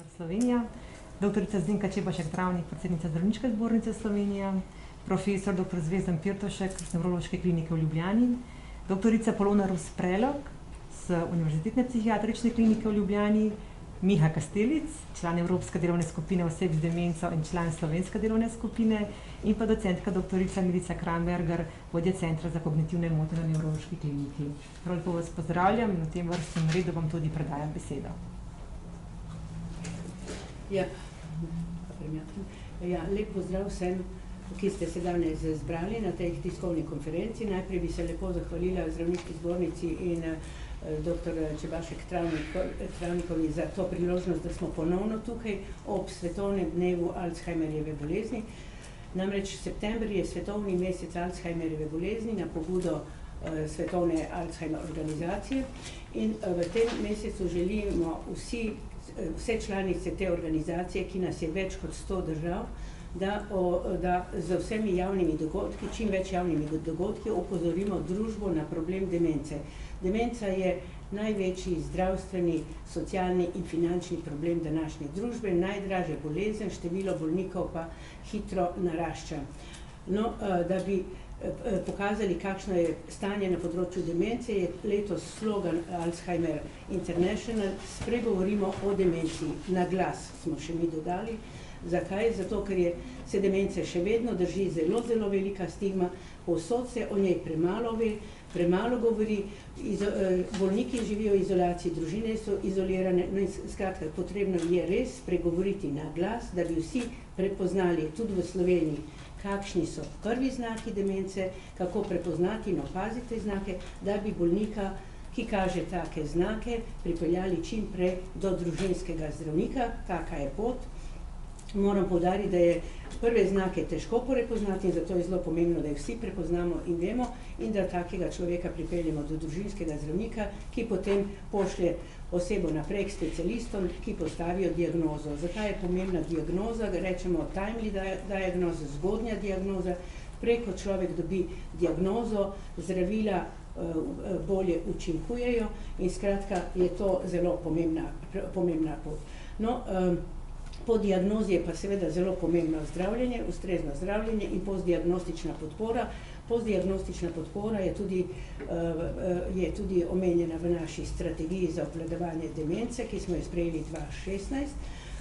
Slovenija, doktorica Zdenka Čebašek-Travnik, predsednica Zdravniške zbornice Slovenije, profesor dr. Zvezdan Pirtovšek z Nevrološke klinike v Ljubljani, doktorica Polona Rus-Prelog z Univerzitetne psihiatrične klinike v Ljubljani, Miha Kastelic, član Evropske delovne skupine oseb z demenco in član Slovenske delovne skupine, in pa docentka doktorica Milica Kramberger, vodja Centra za kognitivne motnje na Nevrološki kliniki. Prav lepo vas pozdravljam in v tem vrstnem redu vam tudi predajam besedo. Lep pozdrav vsem, ki ste se danes zbrali na tej tiskovni konferenci. Najprej bi se lepo zahvalila Zdravniški zbornici in dr. Čebašek-Travnikovi za to priložnost, da smo ponovno tukaj ob svetovnem dnevu Alzheimerjeve bolezni. Namreč september je svetovni mesec Alzheimerjeve bolezni na pobudo Svetovne Alzheimer organizacije in v tem mesecu želimo vse članice te organizacije, ki nas je več kot 100 držav, da z vsemi javnimi dogodki, čim več javnimi dogodki, opozorimo družbo na problem demence. Demenca je največji zdravstveni, socialni in finančni problem današnje družbe, najdražja bolezen, število bolnikov pa hitro narašča. No, da bi pokazali, kakšno je stanje na področju demence, je letos slogan Alzheimer International Spregovorimo o demenciji. Na glas smo še mi dodali. Zakaj? Zato, ker se demence še vedno drži zelo, zelo velika stigma, povsod se o njej premalo ve, premalo govori, bolniki živijo v izolaciji, družine so izolirane, no in skratka, potrebno je res spregovoriti na glas, da bi vsi prepoznali tudi v Sloveniji, kakšni so prvi znaki demence, kako prepoznati in opaziti znake, da bi bolnika, ki kaže take znake, pripeljali čim prej do družinskega zdravnika. Taka je pot. Moram poudariti, da je prve znake težko prepoznati in zato je zelo pomembno, da jih vsi prepoznamo in vemo in da takega človeka pripeljemo do družinskega zdravnika, ki potem pošlje osebo naprej k specialistom, ki postavijo diagnozo. Zakaj je pomembna diagnoza? Rečemo timely diagnoza, zgodnja diagnoza. Prej, ko človek dobi diagnozo, zdravila bolje učinkujejo in skratka je to zelo pomembna pot. No, po diagnozi je pa seveda zelo pomembno zdravljenje, ustrezno zdravljenje in postdiagnostična podpora. Postdiagnostična podpora je tudi omenjena v naši strategiji za obvladovanje demence, ki smo jo sprejeli 2016.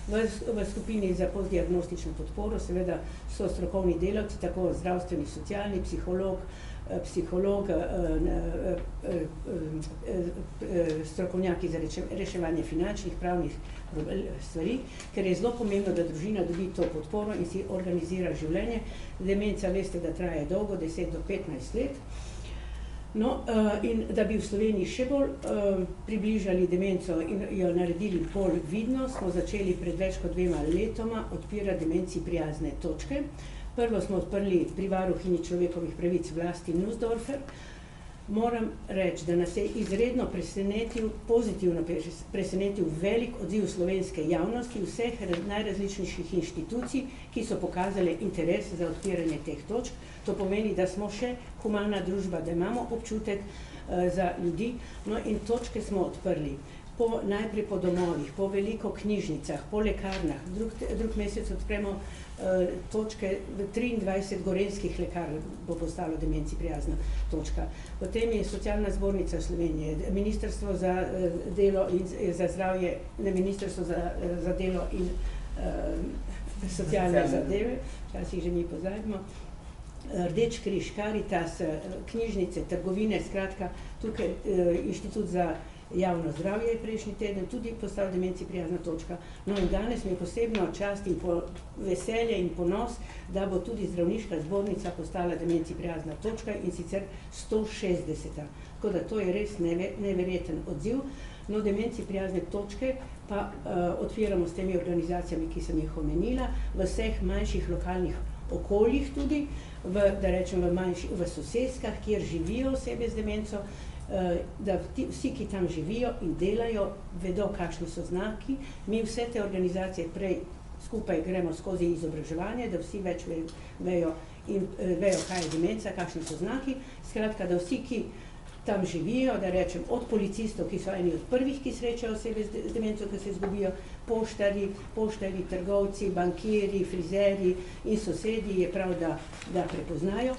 V skupini za postdiagnostično podporo seveda so strokovni delavci, tako zdravstveni, socialni, psiholog, strokovnjaki za reševanje finančnih, pravnih stvari, ker je zelo pomembno, da družina dobi to podporo in si organizira življenje. Demenca, veste, da traja dolgo, 10 do 15 let. No, in da bi v Sloveniji še bolj približali demenco in jo naredili bolj vidno, smo začeli pred več kot 2 letoma odpirati demenciji prijazne točke. Prvo smo odprli pri varuhinji človekovih pravic Vlasti Nussdorfer. Moram reči, da nas je izredno pozitivno presenetil velik odziv slovenske javnosti, vseh najrazličnejših inštitucij, ki so pokazale interes za odpiranje teh točk. To pomeni, da smo še humana družba, da imamo občutek za ljudi. No in točke smo odprli najprej po domovih, po veliko knjižnicah, po lekarnah. Drug mesec odpremo točke v 23 gorenjskih lekarn, bo postalo demenciji prijazna točka. Potem je Socialna zbornica Slovenije, Ministrstvo za delo in za zdravje, ne Ministrstvo za delo in socialne zadeve, včasih že mi pozabimo, Rdeč križ, Karitas, knjižnice, trgovine, skratka, tukaj Inštitut za javno zdravje je prejšnji teden tudi postal demenciji prijazna točka. No in danes mi je posebno čast in veselje in ponos, da bo tudi Zdravniška zbornica postala demenciji prijazna točka in sicer 160. Tako da to je res neverjeten odziv. No, demenciji prijazne točke pa odpiramo s temi organizacijami, ki sem jih omenila, v vseh manjših lokalnih okoljih tudi, da rečem v soseskah, kjer živijo osebe z demenco, da vsi, ki tam živijo in delajo, vedo, kakšni so znaki. Mi vse te organizacije prej skupaj gremo skozi izobraževanje, da vsi več vejo, kaj je demenca, kakšni so znaki. Skratka, da vsi, ki tam živijo, da rečem od policistov, ki so eni od prvih, ki srečajo osebe z demenco, ki se izgubijo, poštarji, trgovci, bankirji, frizerji in sosedi je prav, da prepoznajo.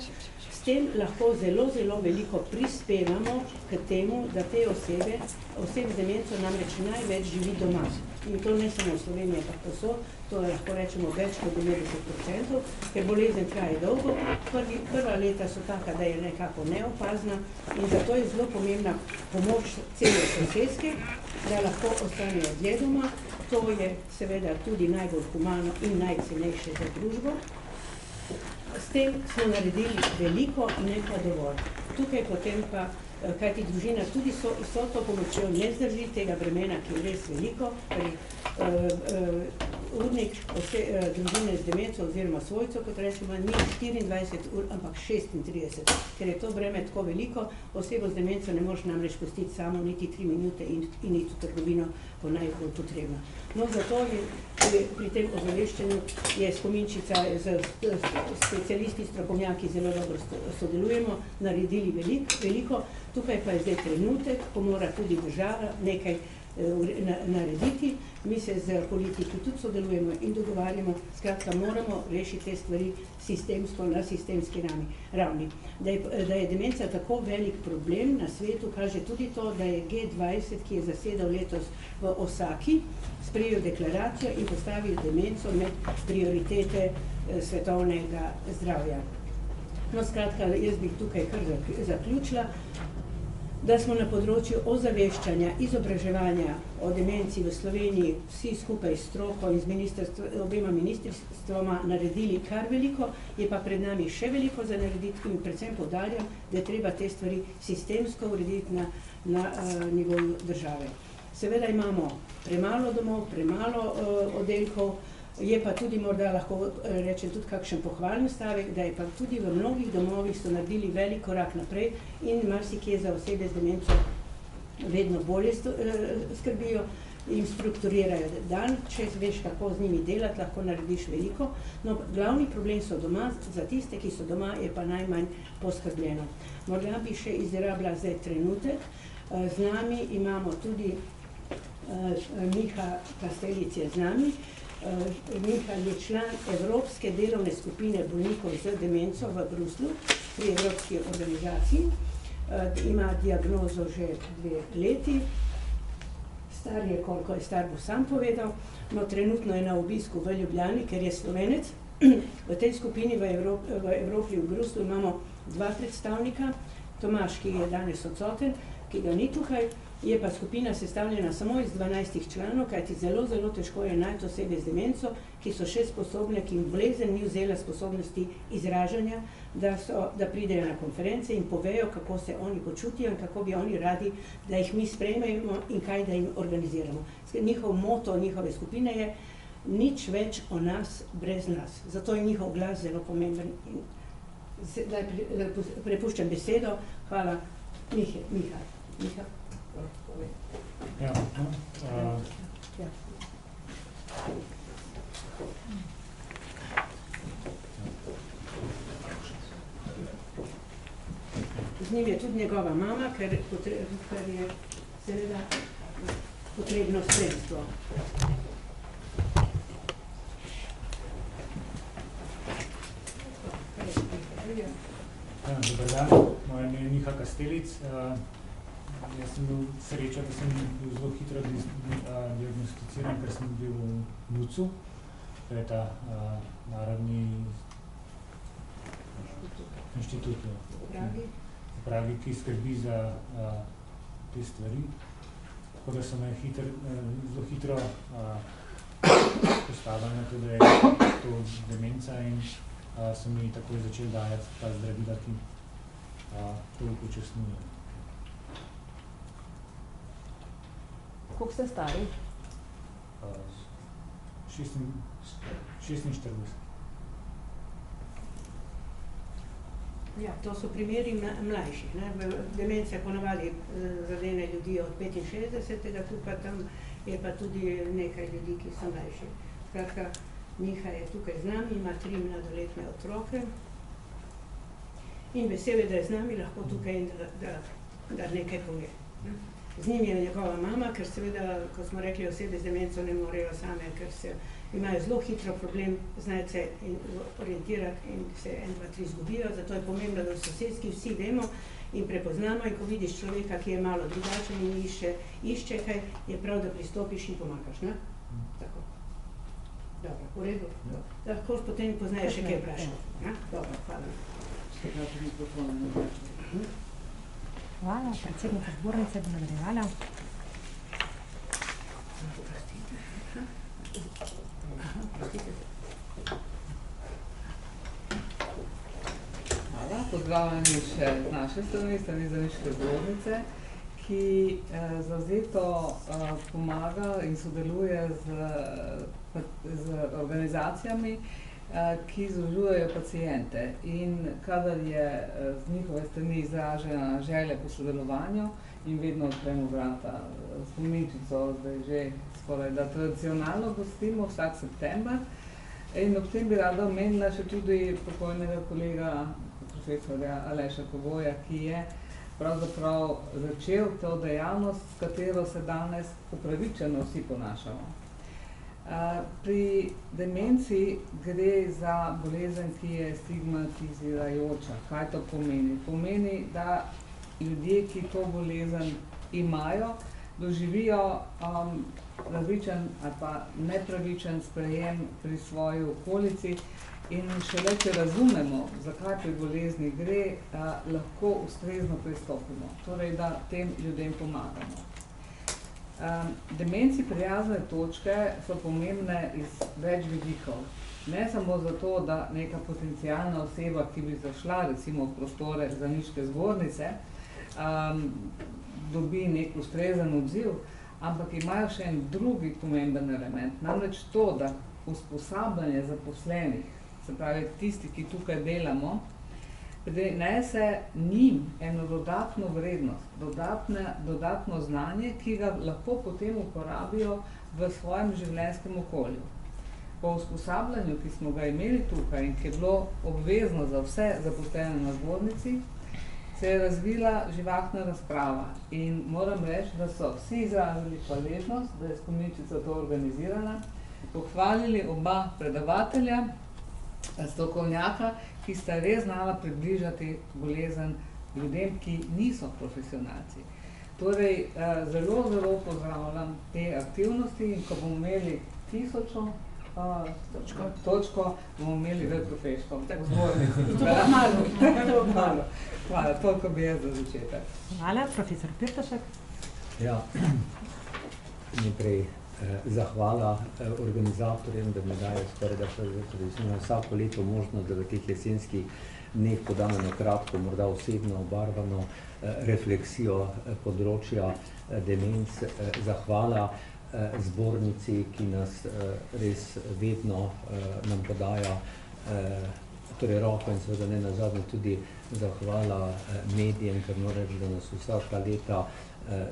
S tem lahko zelo, zelo veliko prispevamo k temu, da te osebe z demenco namreč največ živi doma. In to ne samo v Sloveniji, ampak povsod, to lahko rečemo več kot 90%, ker bolezen traje dolgo. Prva leta so taka, da je nekako neopazna in zato je zelo pomembna pomoč cele soseske, da lahko ostanejo dlje doma. To je seveda tudi najbolj humano in najcenejše za družbo. S tem smo naredili veliko, ne pa dovolj. Tukaj potem pa, kajti družina tudi so to pomočjo ne zdrži tega bremena, ki je res veliko, urnik družine z demenco oziroma svojcev, kot rečemo, ni 24 ur, ampak 36, ker je to breme tako veliko, osebo z demenco ne moreš namreč pustiti samo niti 3 minute in iti v trgovino, ko najbolj potrebno. No, zato je pri tem ozaveščenju je Spominčica z specialisti, strokovnjaki zelo dobro sodelujemo, naredili veliko, tukaj pa je zdaj trenutek, ko mora tudi država nekaj narediti. Mi se z politiki tudi sodelujemo in dogovarjamo, skratka moramo rešiti te stvari sistemsko, na sistemski ravni. Da je demenca tako velik problem na svetu, kaže tudi to, da je G20, ki je zasedal letos v Osaki, sprejel deklaracijo in postavil demenco med prioritete svetovnega zdravja. No, skratka, jaz bi tukaj kar zaključila, da smo na področju ozaveščanja, izobraževanja o demenciji v Sloveniji vsi skupaj s stroko in z obema ministrstvoma naredili kar veliko, je pa pred nami še veliko za narediti in predvsem poudarjam, da je treba te stvari sistemsko urediti na nivoju države. Seveda imamo premalo domov, premalo oddelkov, je pa tudi morda lahko rečem tudi kakšen pohvalen stavek, da je pa tudi v mnogih domovih so naredili velik korak naprej in marsikje za osebe z demenco vedno bolje skrbijo in strukturirajo dan, če veš, kako z njimi delati, lahko narediš veliko. No, glavni problem so doma, za tiste, ki so doma, je pa najmanj poskrbljeno. Morda bi še izrabila zdaj trenutek. Z nami imamo tudi Miha Kastelic je z nami. Miha je član Evropske delovne skupine bolnikov z demenco v Bruslju pri Evropski organizaciji. Ima diagnozo že 2 leti. Star je, koliko je star, bo sam povedal. No, trenutno je na obisku v Ljubljani, ker je Slovenec. V tej skupini v Evropi v Bruslju imamo 2 predstavnika. Tomaž, ki je danes odsoten, ki ga ni tukaj, je pa skupina sestavljena samo iz 12 članov, kajti zelo, zelo težko je najti osebe z demenco, ki so še sposobne, ki jim bolezen ni vzela sposobnosti izražanja, da pridejo na konference in povejo, kako se oni počutijo in kako bi oni radi, da jih mi sprejmemo in kaj da jim organiziramo. Njihov moto njihove skupine je nič več o nas brez nas. Zato je njihov glas zelo pomemben. Prepuščam besedo. Hvala. Miha. Ja, Z njim je tudi njegova mama, ker je seveda potrebno spremstvo. Dober dan, moje ime je Miha Kastelic. Jaz sem bil sreča, da sem bil zelo hitro diagnosticiran, ker sem bil v NUC-u, to je ta narodni inštitut v Pragi, ki skrbi za te stvari. Tako da so me zelo hitro postavili na to, da je to demenca in so mi takoj začeli dajati ta zdravila, ki to upočasnjujejo. Koliko ste stari? 46. Ja, to so primeri mlajših. Demencija ponavadi zadene ljudi od 65. Tu pa tam je pa tudi nekaj ljudi, ki so mlajši. Skratka, Miha je tukaj z nami, ima 3 mladoletne otroke in vesel je, da je z nami lahko tukaj in da nekaj pove. Z njim je njegova mama, ker seveda, ko smo rekli, osebe z demenco ne morejo same, ker imajo zelo hitro problem znati se orientirati in se 1, 2, 3 zgubijo, zato je pomembno, da v sosedski vsi vemo in prepoznamo, in ko vidiš človeka, ki je malo drugačen in išče kaj, je prav, da pristopiš in pomagaš, ne? Tako. Dobro, v redu. Lahko potem poznaš še kaj vprašati. Dobro, hvala. Hvala, predsednica zbornice bo nadaljevala. Hvala, pozdravljeni še z naše strani, strani Zdravniške zbornice, ki zavzeto pomaga in sodeluje z organizacijami, ki združujejo paciente. In kadar je z njihove strani izražena želja po sodelovanju in vedno odpremo vrata s spominčico, zdaj že skoraj da tradicionalno gostimo vsak september. In ob tem bi rada omenila še tudi pokojnega kolega profesorja Aleša Kogoja, ki je pravzaprav začel to dejavnost, s katero se danes upravičeno vsi ponašamo. Pri demenciji gre za bolezen, ki je stigmatizirajoča. Kaj to pomeni? Pomeni, da ljudje, ki to bolezen imajo, doživijo različen ali pa nepravičen sprejem pri svoji okolici in šele, če razumemo, zakaj pri bolezni gre, lahko ustrezno pristopimo, torej da tem ljudem pomagamo. Demenci prijazne točke so pomembne iz več vidikov. Ne samo zato, da neka potencialna oseba, ki bi zašla recimo v prostore Zdravniške zbornice, dobi nek ustrezen odziv, ampak imajo še en drugi pomemben element. Namreč to, da usposabljanje zaposlenih, se pravi tisti, ki tukaj delamo, prinese njim eno dodatno vrednost, dodatno znanje, ki ga lahko potem uporabijo v svojem življenjskem okolju. Po usposabljanju, ki smo ga imeli tukaj in ki je bilo obvezno za vse zaposlene na zbornici, se je razvila živahna razprava in moram reči, da so vsi izrazili hvaležnost, da je spominčica to organizirana, pohvalili oba predavatelja, strokovnjaka, ki sta res znala približati bolezen ljudem, ki niso profesionalci. Torej, zelo, zelo pozdravljam te aktivnosti in ko bomo imeli 1000 točko, bomo imeli v profeško zbornici. To malo. Hvala, toliko bi jaz za začetek. Hvala, profesor Pirtošek. Ja, najprej zahvala organizatorjem, da mi dajo skoraj da vsako leto možnost, da v teh jesenskih dneh podam eno kratko, morda osebno obarvano refleksijo področja demenc. Zahvala zbornici, ki nas res vedno nam podaja torej roko in seveda ne nazadnje tudi zahvala medijem, ker moram reči, da nas vsaka leta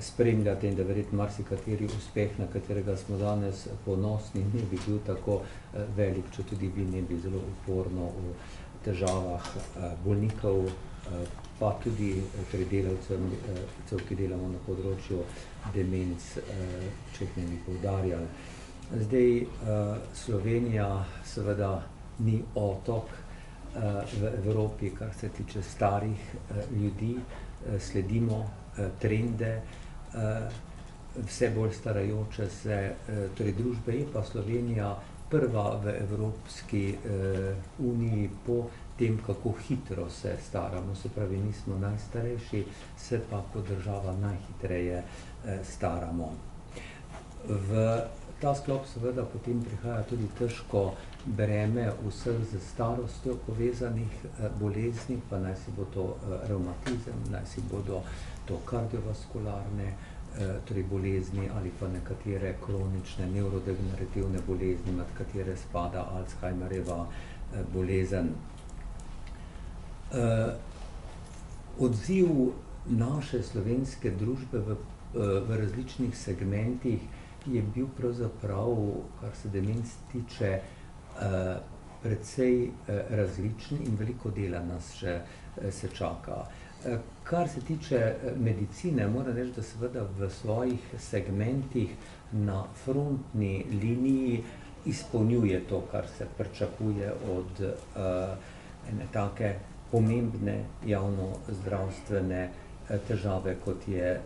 spremljate in da verjetno marsikateri uspeh, na katerega smo danes ponosni, ne bi bil tako velik, če tudi vi ne bi zelo uporno v težavah bolnikov, pa tudi delavcev, ki delamo na področju demenc, če jih ne bi poudarjali. Zdaj, Slovenija seveda ni otok v Evropi, kar se tiče starih ljudi, sledimo trende, vse bolj starajoče se torej družbe, je pa Slovenija prva v Evropski uniji po tem, kako hitro se staramo, se pravi, nismo najstarejši, se pa kot država najhitreje staramo. V ta sklop seveda potem prihaja tudi težko breme vseh z starostjo povezanih bolezni, pa naj si bo to revmatizem, naj si bodo to kardiovaskularne torej bolezni ali pa nekatere kronične nevrodegenerativne bolezni, med katere spada Alzheimerjeva bolezen. Odziv naše slovenske družbe v različnih segmentih je bil pravzaprav, kar se demenc tiče, precej različen in veliko dela nas še se čaka. Kar se tiče medicine, moram reči, da seveda v svojih segmentih na frontni liniji izpolnjuje to, kar se pričakuje od ene take pomembne javnozdravstvene težave, kot je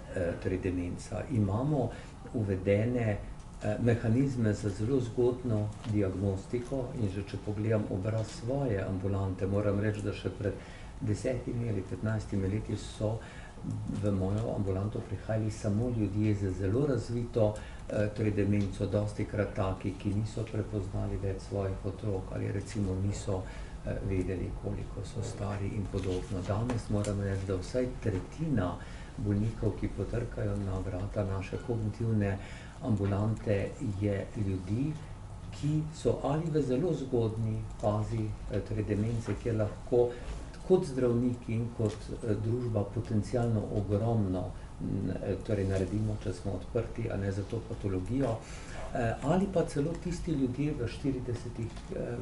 torej demenca. Imamo uvedene mehanizme za zelo zgodno diagnostiko in že če pogledam obraz svoje ambulante, moram reči, da še pred 10 ali 15 leti so v mojo ambulanto prihajali samo ljudje z zelo razvito torej demenco, dostikrat taki, ki niso prepoznali več svojih otrok ali recimo niso vedeli, koliko so stari in podobno. Danes moram reči, da vsaj tretjina bolnikov, ki potrkajo na vrata naše kognitivne ambulante, je ljudi, ki so ali v zelo zgodnji fazi torej demence, kjer lahko kot zdravniki in kot družba potencialno ogromno torej naredimo, če smo odprti, a ne za to patologijo, ali pa celo tisti ljudje v 40-ih,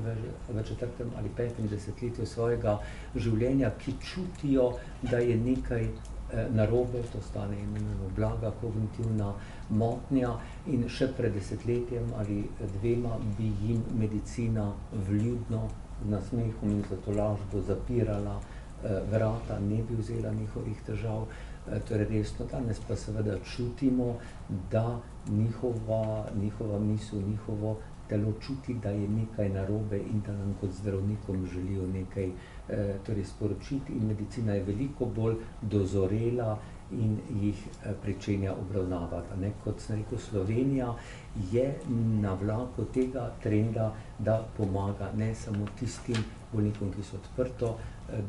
v 4. ali 5. desetletju svojega življenja, ki čutijo, da je nekaj narobe, to stane imenujemo blaga kognitivna motnja in še pred desetletjem ali dvema bi jim medicina vljudno z nasmehom in za tolažbo zapirala vrata, ne bi vzela njihovih težav torej resno. Danes pa seveda čutimo, da njihova misel, njihovo telo čuti, da je nekaj narobe in da nam kot zdravnikom želijo nekaj torej sporočiti in medicina je veliko bolj dozorela in jih pričenja obravnavati. Ne? Kot sem rekel, Slovenija je na vlaku tega trenda, da pomaga ne samo tistim bolnikom, ki so odprto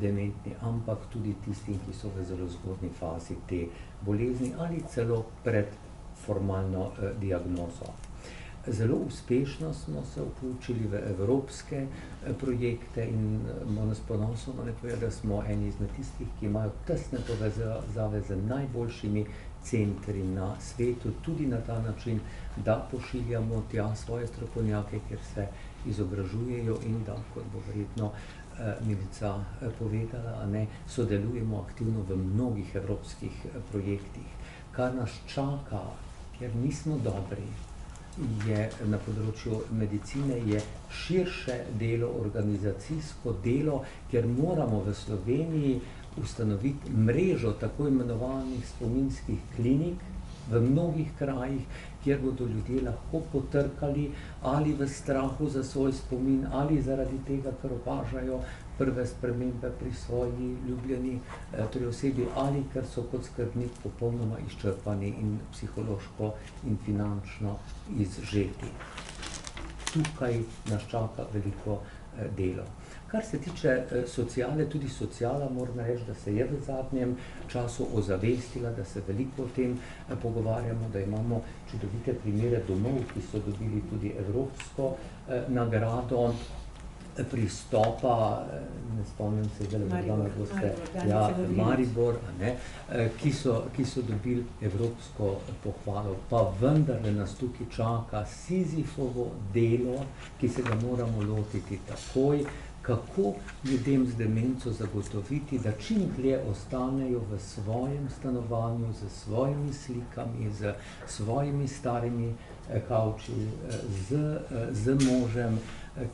dementni, ampak tudi tistim, ki so v zelo zgodnji fazi te bolezni ali celo pred formalno diagnozo. Zelo uspešno smo se vključili v evropske projekte in moram s ponosom povedati, da smo eni izmed tistih, ki imajo tesne povezave z najboljšimi centri na svetu, tudi na ta način, da pošiljamo tja svoje strokovnjake, kjer se izobražujejo in da, kot bo verjetno Milica povedala, ne, sodelujemo aktivno v mnogih evropskih projektih. Kar nas čaka, ker nismo dobri, je na področju medicine je širše delo, organizacijsko delo, kjer moramo v Sloveniji ustanoviti mrežo tako imenovanih spominskih klinik v mnogih krajih, kjer bodo ljudje lahko potrkali ali v strahu za svoj spomin ali zaradi tega, ker opažajo prve spremembe pri svoji ljubljeni torej osebi ali ker so kot skrbnik popolnoma izčrpani in psihološko in finančno izžeti. Tukaj nas čaka veliko delo. Kar se tiče sociale, tudi sociala, moram reči, da se je v zadnjem času ozavestila, da se veliko o tem pogovarjamo, da imamo čudovite primere domov, ki so dobili tudi evropsko nagrado pristopa, ne spomnim se, Maribor, ki so dobili evropsko pohvalo, pa vendarle nas tukaj čaka Sizifovo delo, ki se ga moramo lotiti takoj, kako ljudem z demenco zagotoviti, da čim dlje ostanejo v svojem stanovanju, z svojimi slikami, z svojimi starimi kavči, z možem,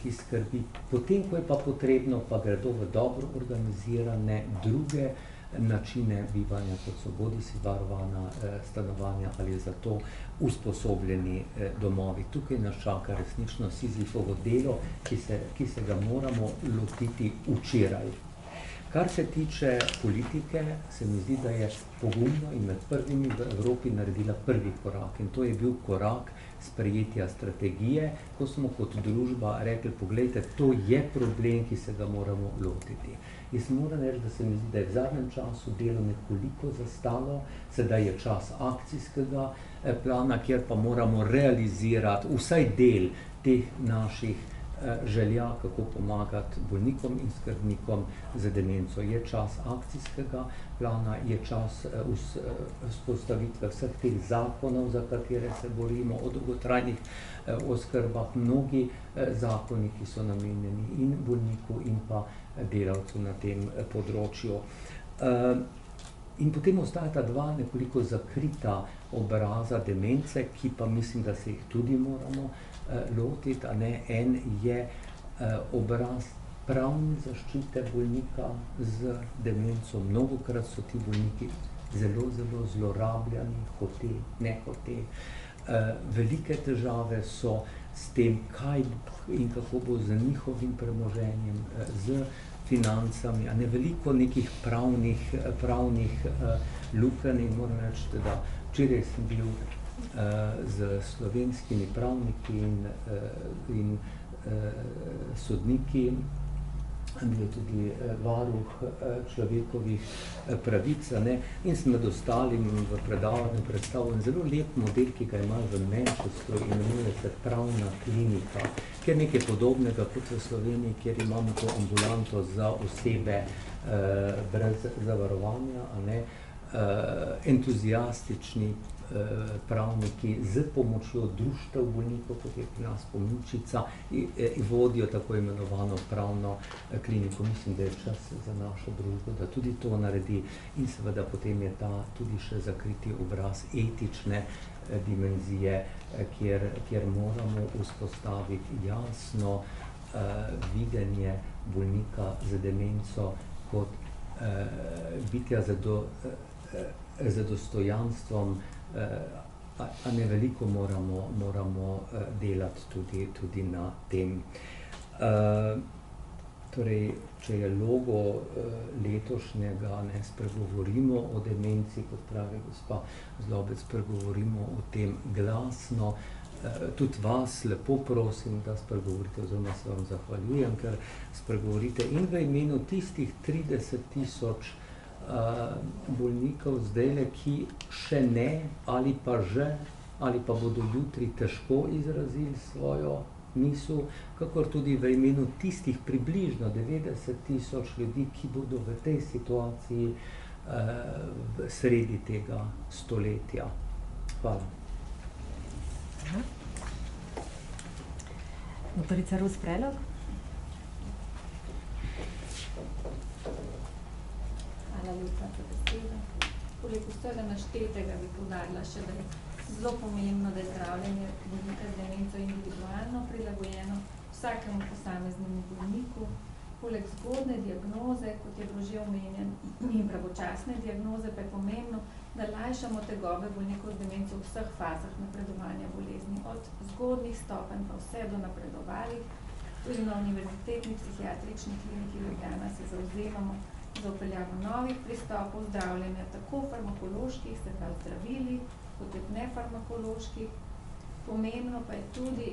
ki skrbi. Potem, ko je pa potrebno, pa gredo v dobro organizirane druge načine bivanja, kot so bodisi varovana stanovanja ali za to usposobljeni domovi. Tukaj nas čaka resnično Sizifovo delo, ki se ga moramo lotiti včeraj. Kar se tiče politike, se mi zdi, da je pogumno in med prvimi v Evropi naredila prvi korak. In to je bil korak sprejetja strategije, ko smo kot družba rekli, poglejte, to je problem, ki se ga moramo lotiti. Jaz moram reči, da se mi zdi, da je v zadnjem času delo nekoliko zastalo, sedaj je čas akcijskega plana, kjer pa moramo realizirati vsaj del teh naših želja, kako pomagati bolnikom in skrbnikom z demenco. Je čas akcijskega plana, je čas vzpostavitve vseh teh zakonov, za katere se borimo, o dolgotrajnih oskrbah, mnogi zakoni, ki so namenjeni in bolniku in pa delavcu na tem področju. In potem ostajata dva nekoliko zakrita obraza demence, ki pa mislim, da se jih tudi moramo lotiti, a ne. En je obraz pravne zaščite bolnika z demenco. Mnogokrat so ti bolniki zelo, zelo zlorabljani, hote, nehote. Velike težave so s tem, kaj in kako bo z njihovim premoženjem, z financami, a ne. Veliko nekih pravnih lukenj. In moram reči, da včeraj sem bil s slovenskimi pravniki in sodniki, bil je tudi varuh človekovih pravic, a ne, in sem med ostalim v predavanju predstavil zelo lep model, ki ga ima v Manchesteru, imenuje se Pravna klinika, ki je nekaj podobnega kot v Sloveniji, kjer imamo to ambulanto za osebe brez zavarovanja, a ne, entuziastični pravniki z pomočjo društev bolnikov, kot je pri nas Pomničica, vodijo tako imenovano pravno kliniko. Mislim, da je čas za našo družbo, da tudi to naredi. In seveda potem je ta tudi še zakriti obraz etične dimenzije, kjer moramo vzpostaviti jasno videnje bolnika z demenco kot bitja z dostojanstvom, a ne. Veliko moramo delati tudi na tem. Torej, če je logo letošnjega, ne, spregovorimo o demenci, kot pravi gospa Zlobec, spregovorimo o tem glasno. Tudi vas lepo prosim, da spregovorite, oziroma se vam zahvaljujem, ker spregovorite in v imenu tistih 30 000 bolnikov zdajle, ki še ne, ali pa že, ali pa bodo jutri težko izrazili svojo misel, kakor tudi v imenu tistih približno 90 000 ljudi, ki bodo v tej situaciji sredi tega stoletja. Hvala. Doktorica Rus Prelog. Hvala lepa za besedo. Poleg vsega naštetega bi poudarila še, da je zelo pomembno, da je zdravljenje bolnika z demenco individualno prilagojeno vsakemu posameznemu bolniku. Poleg zgodne diagnoze, kot je bilo že omenjen, in pravočasne diagnoze, pa je pomembno, da lajšamo tegobe bolnikov z demenco v vseh fazah napredovanja bolezni, od zgodnjih stopenj pa vse do napredovalih. Tudi na Univerzitetni psihiatrični kliniki Ljubljana se zavzemamo za vpeljavo novih pristopov zdravljenja, tako farmakoloških, se pravi zdravili, kot tudi nefarmakoloških. Pomembno pa je tudi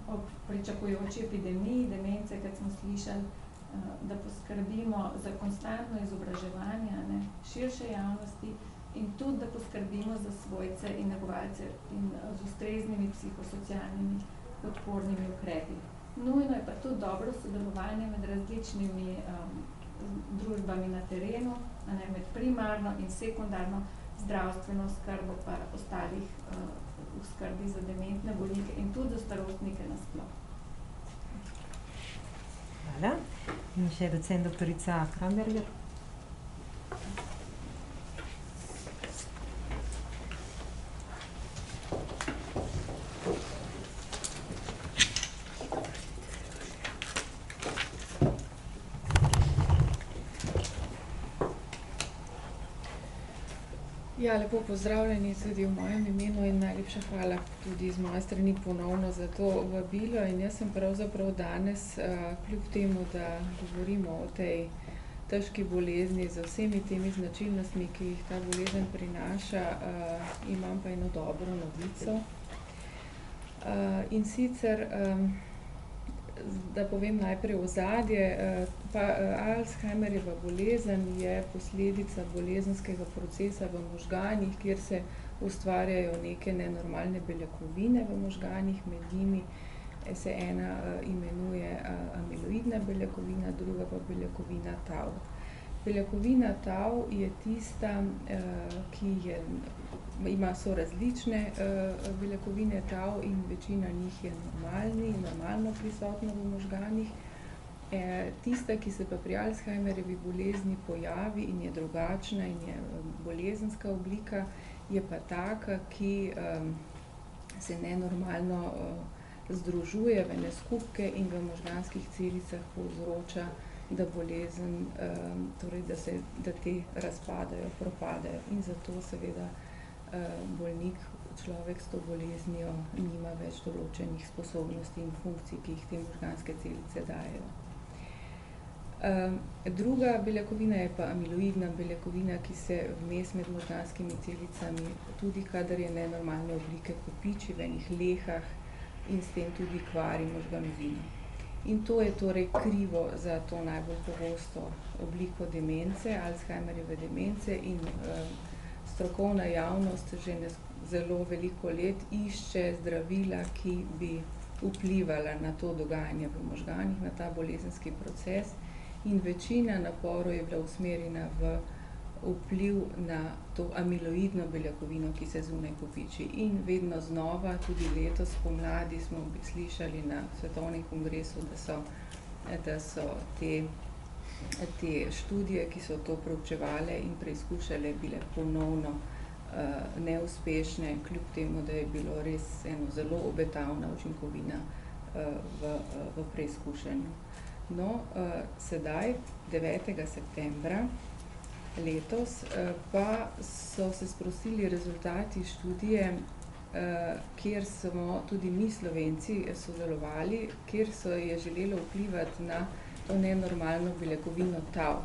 ob pričakujoči epidemiji demence, kot smo slišali, da poskrbimo za konstantno izobraževanje, ne, širše javnosti in tudi, da poskrbimo za svojce in negovalce in z ustreznimi psihosocialnimi podpornimi ukrepi. Nujno je pa tudi dobro sodelovanje med različnimi družbami na terenu, med primarno in sekundarno zdravstveno oskrbo pa ostalih oskrbi za dementne bolnike in tudi za starostnike nasploh. Hvala. In še docent doktorica Kramberger. Ja, lepo pozdravljeni tudi v mojem imenu in najlepša hvala tudi z moje strani ponovno za to vabilo. In jaz sem pravzaprav danes, kljub temu, da govorimo o tej težki bolezni z vsemi temi značilnostmi, ki jih ta bolezen prinaša, imam pa eno dobro novico. In sicer, da povem najprej ozadje, Alzheimerjeva bolezen je posledica bolezenskega procesa v možganih, kjer se ustvarjajo neke nenormalne beljakovine v možganih, med njimi se ena imenuje amiloidna beljakovina, druga pa beljakovina tau. Beljakovina tau je tista, so različne beljakovine tau in večina njih je normalno prisotna v možganih. Tista, ki se pa pri Alzheimerjevi bolezni pojavi in je drugačna in je bolezenska oblika, je pa taka, ki se nenormalno združuje v ene skupke in v možganskih celicah povzroča, da bolezen, torej da te razpadajo, propadajo. In zato seveda bolnik, človek s to boleznijo nima več določenih sposobnosti in funkcij, ki jih te možganske celice dajejo. Druga beljakovina je pa amiloidna beljakovina, ki se vmes med možganskimi celicami, tudi kadar je nenormalne oblike, kopiči v enih lehah in s tem tudi kvari možganovino. In to je torej krivo za to najbolj pogosto obliko demence, Alzheimerjeve demence, in strokovna javnost že zelo veliko let išče zdravila, ki bi vplivala na to dogajanje v možganih, na ta bolezenski proces. In večina naporov je bila usmerjena v vpliv na to amiloidno beljakovino, ki se zunaj kopiči. In vedno znova, tudi letos pomladi, smo slišali na svetovnem kongresu, da so te študije, ki so to proučevale in preizkušale, bile ponovno neuspešne, kljub temu, da je bilo res eno zelo obetavna učinkovina v preizkušanju. No, sedaj, 9. septembra letos, pa so se sprostili rezultati študije, kjer smo tudi mi Slovenci sodelovali, kjer je želelo vplivati na to nenormalno beljakovino tau.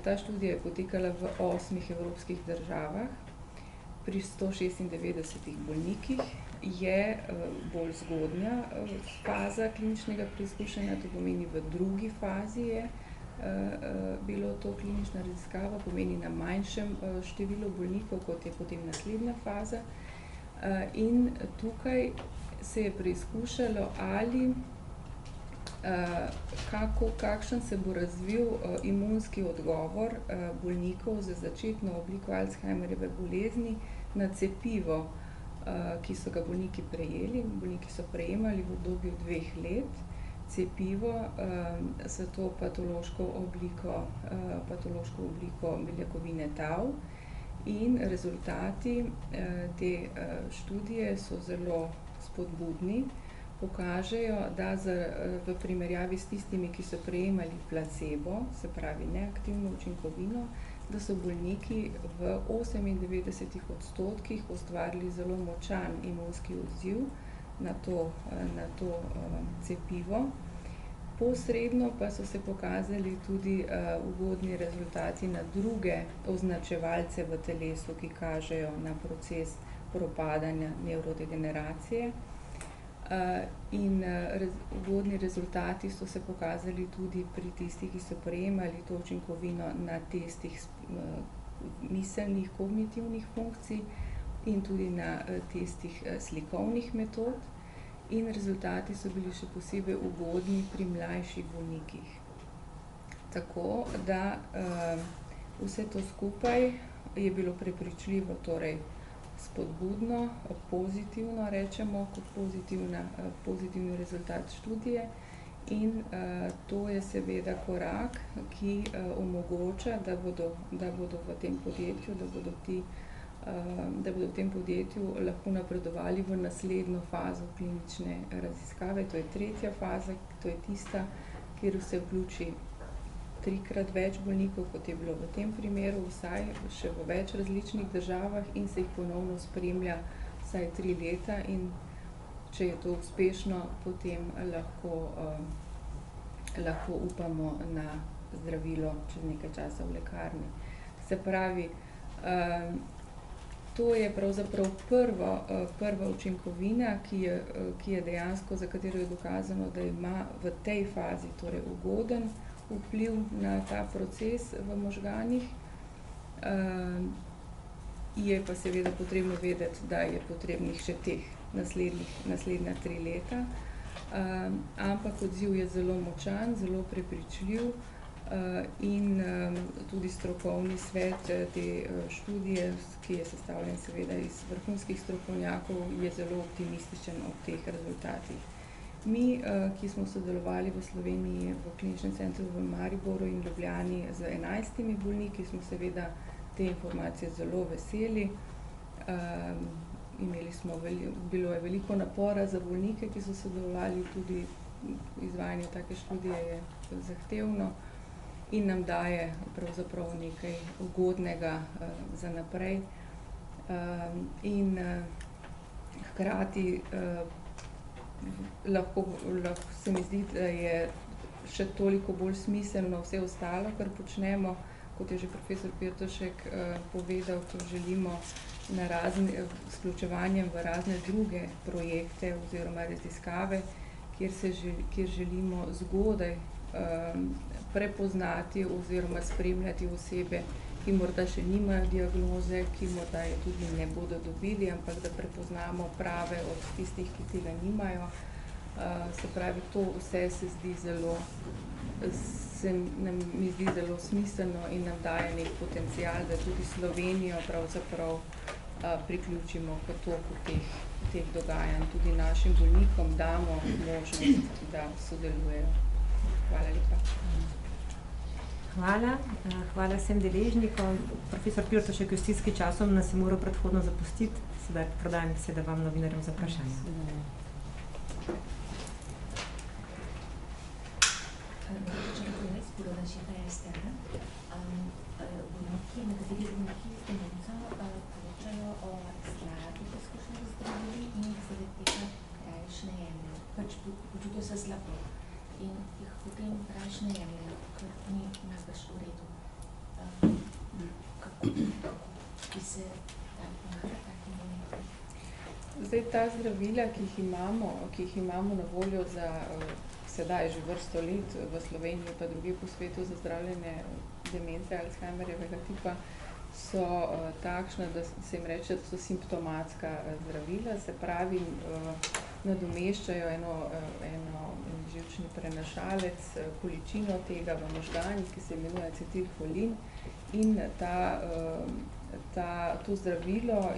Ta študija je potekala v 8 evropskih državah, pri 196 bolnikih. Je bolj zgodnja faza kliničnega preizkušanja, to pomeni v drugi fazi je bilo to klinična raziskava, pomeni na manjšem številu bolnikov, kot je potem naslednja faza. In tukaj se je preizkušalo, ali kakšen se bo razvil imunski odgovor bolnikov z začetno obliko Alzheimerjeve bolezni na cepivo, ki so ga bolniki prejeli. Bolniki so prejemali v obdobju 2 let cepivo s to patološko obliko beljakovine tau. In rezultati te študije so zelo spodbudni. Pokažejo, da v primerjavi s tistimi, ki so prejemali placebo, se pravi neaktivno učinkovino, da so bolniki v 98% ustvarili zelo močan imunski odziv na to cepivo. Posredno pa so se pokazali tudi ugodni rezultati na druge označevalce v telesu, ki kažejo na proces propadanja nevrodegeneracije. In ugodni rezultati so se pokazali tudi pri tistih, ki so prejemali to učinkovino na testih miselnih, kognitivnih funkcij in tudi na testih slikovnih metod. In rezultati so bili še posebej ugodni pri mlajših bolnikih. Tako da vse to skupaj je bilo prepričljivo, torej spodbudno, pozitivno rečemo, kot pozitivni rezultat študije. In to je seveda korak, ki omogoča, da bodo v tem podjetju, da bodo v tem podjetju lahko napredovali v naslednjo fazo klinične raziskave. To je 3. faza, to je tista, kjer se vključi 3-krat več bolnikov, kot je bilo v tem primeru, vsaj še v več različnih državah, in se jih ponovno spremlja vsaj 3 leta. In če je to uspešno, potem lahko upamo na zdravilo čez nekaj časa v lekarni. Se pravi, to je pravzaprav prva učinkovina, ki je dejansko, za katero je dokazano, da ima v tej fazi torej ugoden vpliv na ta proces v možganih. Je pa seveda potrebno vedeti, da je potrebnih še teh naslednja 3 leta. Ampak odziv je zelo močan, zelo prepričljiv in tudi strokovni svet te študije, ki je sestavljen seveda iz vrhunskih strokovnjakov, je zelo optimističen ob teh rezultatih. Mi, ki smo sodelovali v Sloveniji v kliničnem centru v Mariboru in Ljubljani z 11 bolniki, smo seveda te informacije zelo veseli. Bilo je veliko napora za bolnike, ki so sodelovali, tudi izvajanje take študije je zahtevno in nam daje pravzaprav nekaj ugodnega za naprej. Hkrati lahko se mi zdi, da je še toliko bolj smiselno vse ostalo, kar počnemo, kot je že profesor Pirtošek povedal, ko želimo s vključevanjem v razne druge projekte oziroma raziskave, kjer želimo zgodaj prepoznati oziroma spremljati osebe, ki morda še nimajo diagnoze, ki morda je tudi ne bodo dobili, ampak da prepoznamo prave od tistih, ki tega nimajo. Se pravi, to vse mi zdi zelo smiselno in nam daje nek potencial, da tudi Slovenijo pravzaprav priključimo k toku teh dogajanj. Tudi našim bolnikom damo možnost, da sodelujejo. Hvala lepa. Hvala vsem deležnikom. Profesor Pirtošek je v stiski časom nas je moral predhodno zapustiti, sedaj predajam besedo vam novinarjem za vprašanje. Nekateri bolniki z demenco poročajo o slabih izkušnjah z zdravili in jih zaradi tega rajši ne jemljajo. Počutijo se slabo in jih potem rajši ne jemljajo, ker ni najbrž v redu. Kako bi se pomagali takim bolnikom? Zdaj, ta zdravila, ki jih imamo na voljo za sedaj že vrsto let v Sloveniji pa drugje po svetu za zdravljenje demence Alzheimerjevega tipa, so takšna, da se jim reče, da so simptomatska zdravila, se pravi, nadomeščajo eno živčni prenašalec, količino tega v možganih, ki se imenuje acetilholin, in to zdravilo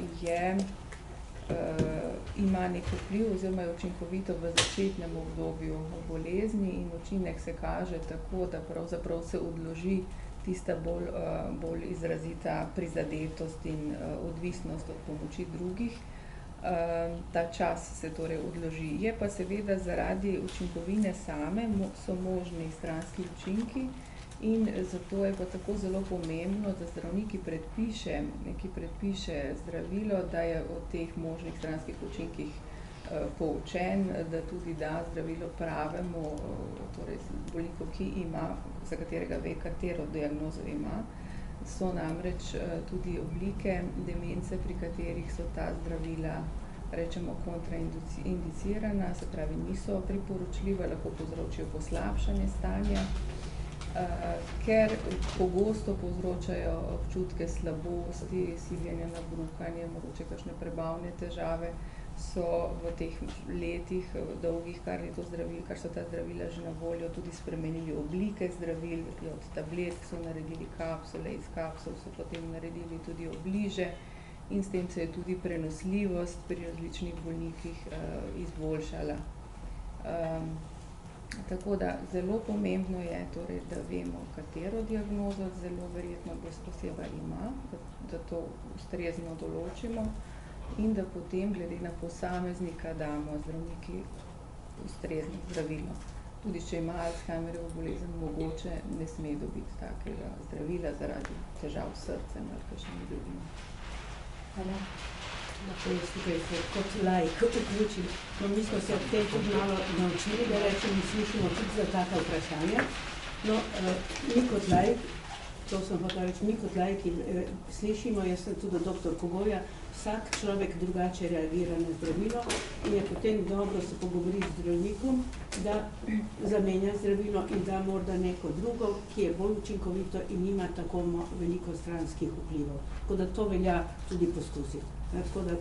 ima nek vpliv oziroma je učinkovito v začetnem obdobju bolezni in učinek se kaže tako, da pravzaprav se odloži tista bolj izrazita prizadetost in odvisnost od pomoči drugih. Ta čas se torej odloži. Je pa seveda zaradi učinkovine same so možni stranski učinki in zato je pa tako zelo pomembno, da zdravnik, ki predpiše zdravilo, da je o teh možnih stranskih učinkih poučen, da tudi da zdravilo pravemu, torej bolniku, za katerega ve, katero diagnozo ima. So namreč tudi oblike demence, pri katerih so ta zdravila, rečemo, kontraindicirana, se pravi, niso priporočljiva, lahko povzročijo poslabšanje stanja, ker pogosto povzročajo občutke slabosti, siljenja na brukanje, mogoče kakšne prebavne težave, so v teh letih dolgih, kar so ta zdravila že na voljo, tudi spremenili oblike zdravil, od tablet so naredili kapsule, iz kapsul so potem naredili tudi obliže in s tem se je tudi prenosljivost pri različnih bolnikih izboljšala. Tako da zelo pomembno je, torej, da vemo, katero diagnozo zelo verjetno oseba ima, da to ustrezno določimo in da potem glede na posameznika damo zdravniki ustrezno zdravilo. Tudi če ima Alzheimerjevo bolezen, mogoče ne sme dobiti takega zdravila zaradi težav s srcem ali kakšnimi drugimi. Hvala. Lahko jaz tukaj se kot laik vključim. Mi smo se ob tem tudi malo naučili, da rečem, slišimo tudi za taka vprašanja. Mi kot laik, to sem hotela reči, mi kot laiki slišimo, jaz sem tudi doktor Kogoja, vsak človek drugače reagira na zdravilo in je potem dobro se pogovori z zdravnikom, da zamenja zdravilo in da morda neko drugo, ki je bolj učinkovito in nima tako veliko stranskih vplivov. Tako da to velja tudi poskusiti. Tako da,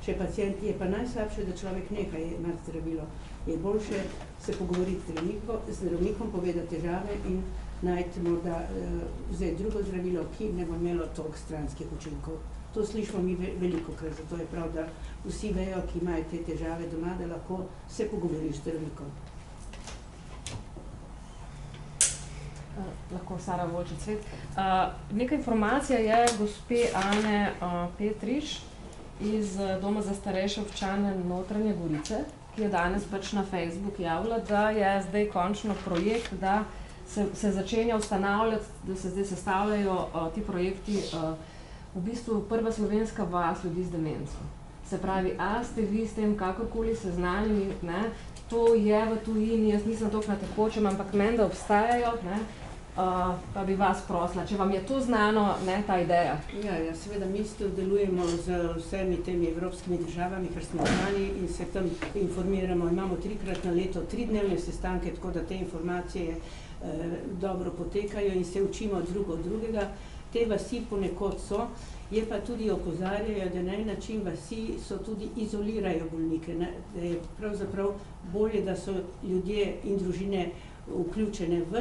če pacient je pa najslabše, da človek neha imati zdravilo, je boljše se pogovoriti z zdravnikom, povedati težave in najti morda vzeti drugo zdravilo, ki ne bo imelo toliko stranskih učinkov To slišimo mi veliko krat, zato je prav, da vsi vejo, ki imajo te težave doma, da lahko se pogovoriš z zdravnikom. Lahko Sara Volčec. Neka informacija je gospe Ane Petriš iz Doma za starejše občane Notranje Gorice, ki je danes pač na Facebook javila, da je zdaj končno projekt, da se začenja ustanavljati, da se zdaj sestavljajo ti projekti, v bistvu prva slovenska vas ljudi z demenco. Se pravi, a ste vi s tem kakorkoli seznanjeni, ne? To je v tujini, jaz nisem toliko na tekočem, ampak meni, da obstajajo, ne? Pa bi vas prosila, če vam je to znano, ne, ta ideja? Ja, seveda mi delujemo z vsemi temi evropskimi državami, ker smo znani in se tam informiramo. Imamo 3-krat na leto 3-dnevne sestanke, tako da te informacije dobro potekajo in se učimo drug od drugega. Te vasi ponekod so, je pa tudi opozarjajo, da na en način vasi so tudi izolirajo bolnike, da je pravzaprav bolje, da so ljudje in družine vključene v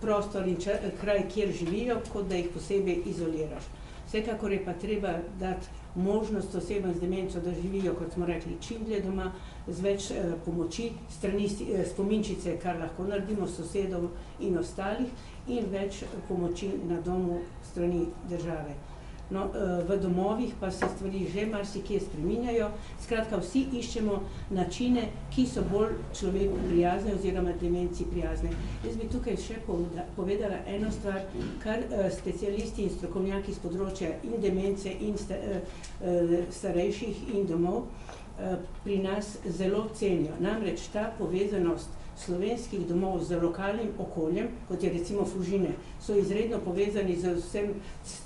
prostor in kraj, kjer živijo, kot da jih posebej izoliraš. Vsekakor je pa treba dati možnost osebam z demenco, da živijo, kot smo rekli, čim dlje doma, z več pomoči, strani spominčice, kar lahko naredimo sosedov in ostalih, in več pomoči na domu strani države. No, v domovih pa se stvari že marsikje spreminjajo. Skratka, vsi iščemo načine, ki so bolj človeku prijazne oziroma demenci prijazne. Jaz bi tukaj še povedala eno stvar, kar specialisti in strokovnjaki z področja in demence in starejših in domov pri nas zelo cenijo. Namreč ta povezanost slovenskih domov z lokalnim okoljem, kot je recimo Fužine, so izredno povezani z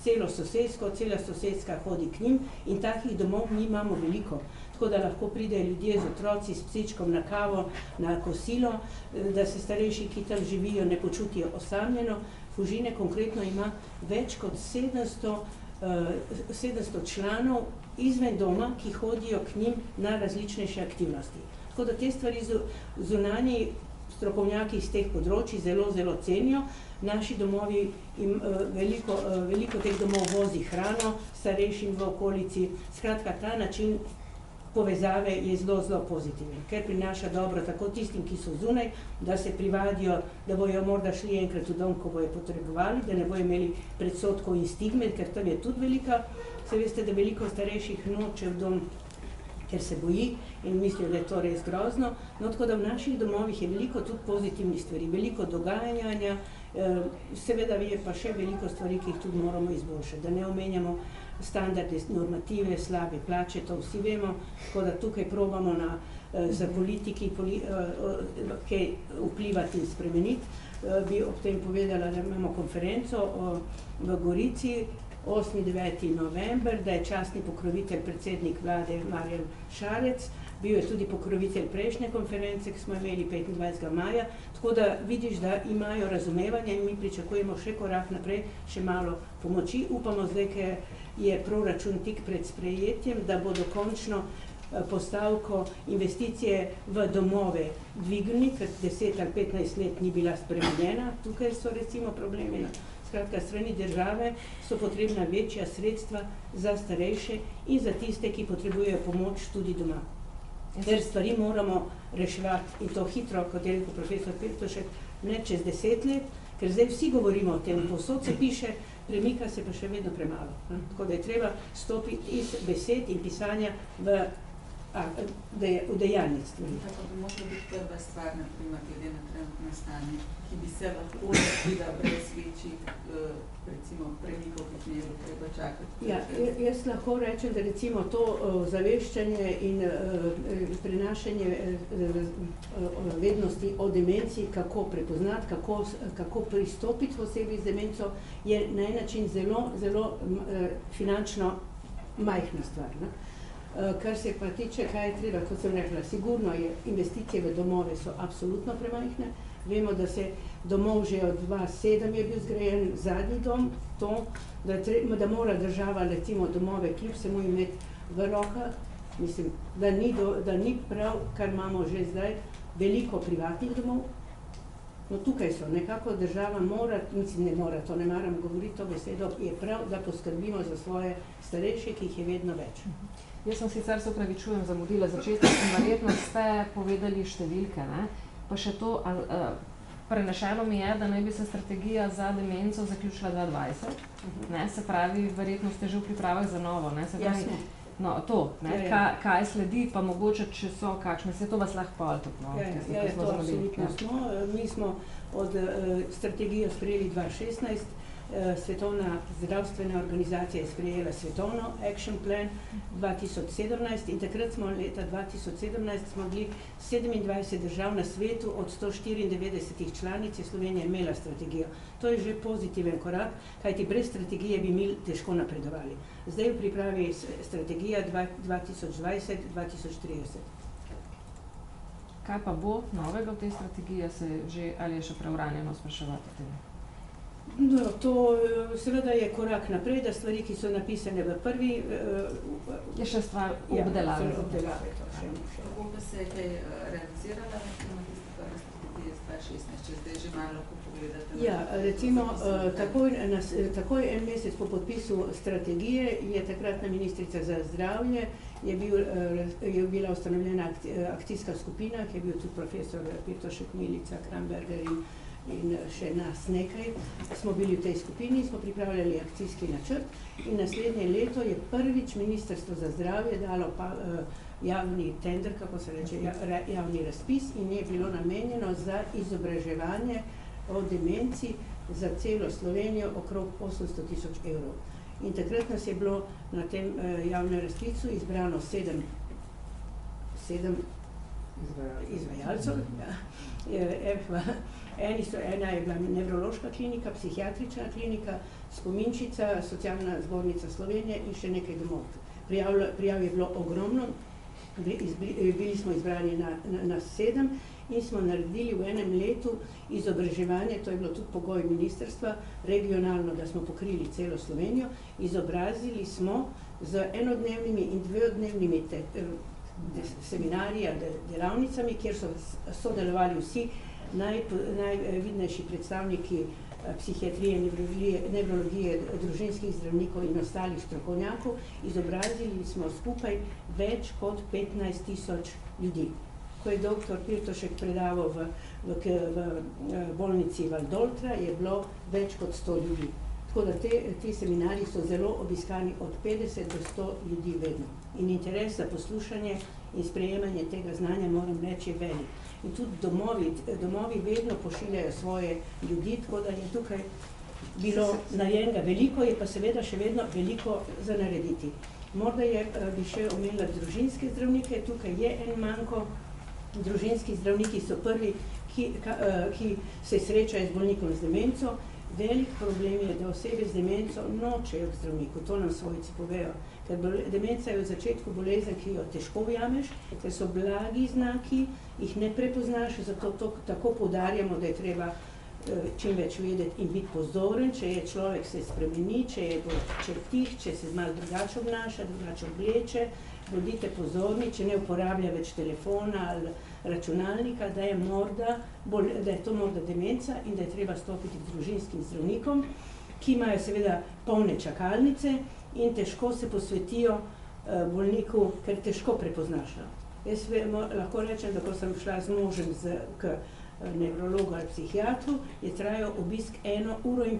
celo sosedsko, cela sosedska hodi k njim in takih domov mi imamo veliko. Tako da lahko pridejo ljudje z otroci, s psičkom na kavo, na kosilo, da se starejši, ki tam živijo, ne počutijo osamljeno. Fužine konkretno ima več kot 700 članov izven doma, ki hodijo k njim na različnejše aktivnosti. Tako da te stvari zunanji strokovnjaki iz teh področij zelo, zelo cenijo. Naši domovi, veliko teh domov vozi hrano starejšim v okolici. Skratka, ta način povezave je zelo, zelo pozitiven, ker prinaša dobro tako tistim, ki so zunaj, da se privadijo, da bojo morda šli enkrat v dom, ko bojo potrebovali, da ne bojo imeli predsodkov in stigme, ker tam je tudi velika. Se veste, da veliko starejših noče v dom, ker se boji in mislijo, da je to res grozno. No, tako da v naših domovih je veliko tudi pozitivnih stvari, veliko dogajanja, seveda je pa še veliko stvari, ki jih tudi moramo izboljšati, da ne omenjamo standarde, normative, slabe plače, to vsi vemo, tako da tukaj probamo za politiki kaj vplivati in spremeniti. Bi ob tem povedala, da imamo konferenco v Gorici, 8.9. november, da je častni pokrovitelj predsednik vlade Marjan Šarec, bil je tudi pokrovitelj prejšnje konference, ki smo imeli 25. maja, tako da vidiš, da imajo razumevanje in mi pričakujemo še korak naprej, še malo pomoči. Upamo zdaj, ker je proračun tik pred sprejetjem, da bo dokončno postavko investicije v domove dvignili, ker 10 ali 15 let ni bila spremenjena. Tukaj so recimo problemi. Skratka, strani države so potrebna večja sredstva za starejše in za tiste, ki potrebujejo pomoč tudi doma. Ker stvari moramo reševati in to hitro, kot je rekel profesor Pirtošek, ne čez 10 let, ker zdaj vsi govorimo o tem, povsod se piše, premika se pa še vedno premalo. Tako da je treba stopiti iz besed in pisanja v dejanjih stvari. Tako bi mogla biti prva stvar, naprimer, glede na trenutno stanje, ki bi se lahko naredila brez večjih, recimo, premikov, ki ne bo treba čakati. Ja, jaz lahko rečem, da recimo to zaveščanje in prenašanje vednosti o demenciji, kako prepoznati, kako pristopiti v osebi z demenco, je na en način zelo, zelo finančno majhna stvar. Kar se pa tiče, kaj je treba, kot sem rekla, sigurno je, investicije v domove so absolutno premajhne. Vemo, da se domov že od 2007 je bil zgrajen zadnji dom, to, da mora država recimo domove kljub vsemu imeti v rokah. Mislim, da ni prav, kar imamo že zdaj, veliko privatnih domov, No tukaj so, nekako država mora, mislim ne mora, to ne maram govoriti to besedo, je prav, da poskrbimo za svoje starejše, ki jih je vedno več. Jaz sem sicer se opravičujem, zamudila začetek in verjetno ste povedali številke, ne? Pa še to, prenešeno mi je, da naj bi se strategija za demenco zaključila 2020, ne? Se pravi, verjetno ste že v pripravah za novo, ne? Se pravi, no, to, ne? Kaj sledi, pa mogoče, če so kakšne, se to vas lahko pol tudi, no? Ja, to absolutno smo. Mi smo od strategijo sprejeli 2016, Svetovna zdravstvena organizacija je sprejela svetovno Action Plan 2017 in takrat smo leta 2017 smo bili 27 držav na svetu, od 194 članic je Slovenija imela strategijo. To je že pozitiven korak, kajti brez strategije bi mi težko napredovali. Zdaj v pripravi strategija 2020-2030. Kaj pa bo novega v tej strategiji, ali je še preuranjeno spraševati o tem? No, to seveda je korak naprej, da stvari, ki so napisane v prvi... Je še stvar obdelave. Ja, obdelave to še. Kako pa se je kaj realizirala na tiste prve strategije z 2016, če zdaj že malo lahko pogledate? Ja, recimo, takoj en mesec po podpisu strategije je takratna ministrica za zdravje, je bila ustanovljena akcijska skupina, ki je bil tudi profesor Pirtošek, Milica, Kramberger in še nas nekaj. Smo bili v tej skupini, smo pripravljali akcijski načrt in naslednje leto je prvič Ministrstvo za zdravje dalo javni tender, kako se reče, javni razpis in je bilo namenjeno za izobraževanje o demenci za celo Slovenijo okrog 800 000 evrov. In takrat nas je bilo na tem javnem razpisu izbrano 7 izvajalcev. Ena je bila nevrološka klinika, psihiatrična klinika, Spominčica, Socialna zbornica Slovenije in še nekaj domov. Prijav je bilo ogromno, bili smo izbrani na 7 in smo naredili v enem letu izobraževanje, to je bilo tudi pogoj ministrstva, regionalno, da smo pokrili celo Slovenijo, izobrazili smo z enodnevnimi in dvodnevnimi seminarji ali delavnicami, kjer so sodelovali vsi najvidnejši predstavniki psihiatrije, nevrologije, družinskih zdravnikov in ostalih strokovnjakov. Izobrazili smo skupaj več kot 15 000 ljudi. Ko je dr. Pirtošek predaval v bolnici Valdoltra, je bilo več kot 100 ljudi. Tako da ti seminarji so zelo obiskani od 50 do 100 ljudi vedno. In interes za poslušanje in sprejemanje tega znanja, moram reči, je velik. In tudi domovi vedno pošiljajo svoje ljudi, tako da je tukaj bilo narejenega veliko, je pa seveda še vedno veliko za narediti. Morda bi še omenila družinske zdravnike, tukaj je en manko. Družinski zdravniki so prvi, ki se srečajo z bolnikom z demenco. Velik problem je, da osebe z demenco nočejo k zdravniku, to nam svojci povejo. Ker demenca je v začetku bolezen, ki jo težko ujameš, ker so blagi znaki, jih ne prepoznaš, zato tako poudarjamo, da je treba čim več vedeti in biti pozoren, če je človek se spremeni, če je tih, če se malo drugače obnaša, drugače obleče, bodite pozorni, če ne uporablja več telefona ali računalnika, da je to morda demenca in da je treba stopiti k družinskim zdravnikom, ki imajo seveda polne čakalnice in težko se posvetijo bolniku, ker težko prepoznaš. Jaz lahko rečem, da ko sem šla z možem k nevrologu ali psihiatru, je trajal obisk 1,5 ure.